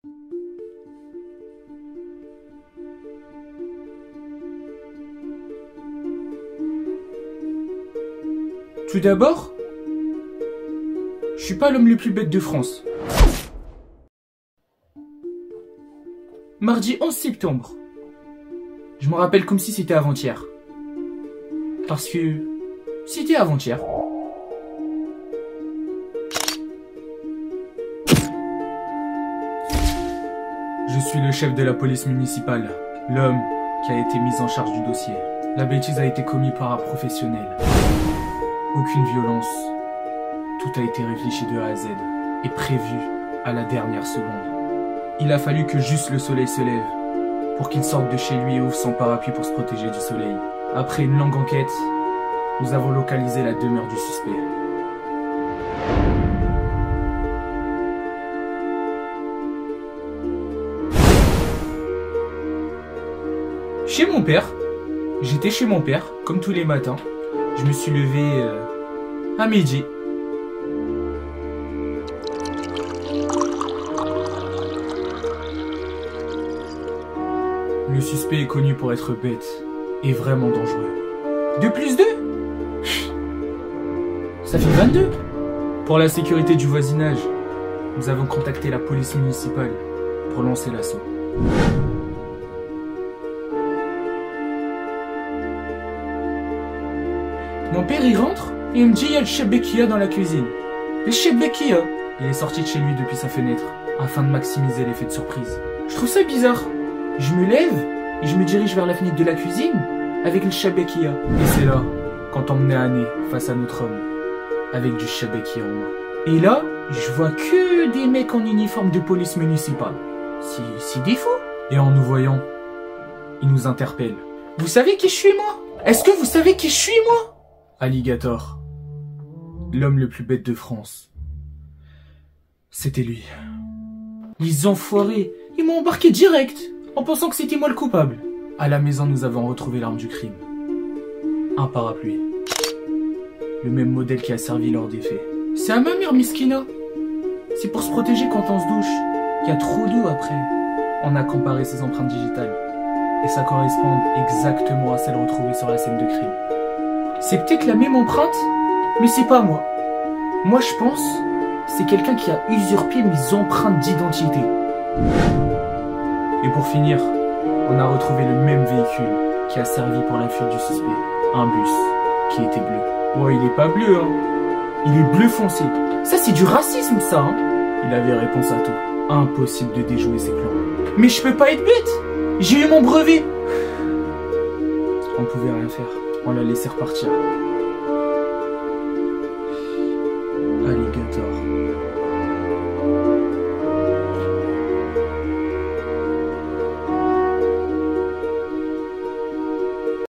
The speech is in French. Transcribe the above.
Tout d'abord, je suis pas l'homme le plus bête de France. Mardi 11 septembre. Je me rappelle comme si c'était avant-hier. Parce que c'était avant-hier. Je suis le chef de la police municipale, l'homme qui a été mis en charge du dossier. La bêtise a été commise par un professionnel. Aucune violence. Tout a été réfléchi de A à Z et prévu à la dernière seconde. Il a fallu que juste le soleil se lève pour qu'il sorte de chez lui et ouvre son parapluie pour se protéger du soleil. Après une longue enquête, nous avons localisé la demeure du suspect. Chez mon père. J'étais chez mon père, comme tous les matins. Je me suis levé à midi. Le suspect est connu pour être bête et vraiment dangereux. 2 plus 2 ? Ça fait 22. Pour la sécurité du voisinage, nous avons contacté la police municipale pour lancer l'assaut. Mon père y rentre et il me dit il y a le chef Bekia dans la cuisine. Le chef Bekia, il est sorti de chez lui depuis sa fenêtre afin de maximiser l'effet de surprise. Je trouve ça bizarre. Je me lève et je me dirige vers la fenêtre de la cuisine avec le chef Bekia. Et c'est là quand on menait à nez face à notre homme avec du chef Bekia en main. Et là, je vois que des mecs en uniforme de police municipale. C'est des fous. Et en nous voyant, ils nous interpellent. Vous savez qui je suis moi ? Est-ce que vous savez qui je suis moi ? Alligator, l'homme le plus bête de France. C'était lui. Les enfoirés, ils m'ont embarqué direct, en pensant que c'était moi le coupable. À la maison, nous avons retrouvé l'arme du crime. Un parapluie. Le même modèle qui a servi lors des faits. C'est à ma mère, Miskina. C'est pour se protéger quand on se douche. Il y a trop d'eau après. On a comparé ses empreintes digitales. Et ça correspond exactement à celles retrouvées sur la scène de crime. C'est peut-être la même empreinte, mais c'est pas moi. Moi, je pense, c'est quelqu'un qui a usurpé mes empreintes d'identité. Et pour finir, on a retrouvé le même véhicule qui a servi pour la fuite du suspect. Un bus qui était bleu. Oh, il est pas bleu, hein. Il est bleu foncé. Ça, c'est du racisme, ça, hein. Il avait réponse à tout. Impossible de déjouer ses plans. Mais je peux pas être bête. J'ai eu mon brevet. On pouvait rien faire. On l'a laissé repartir.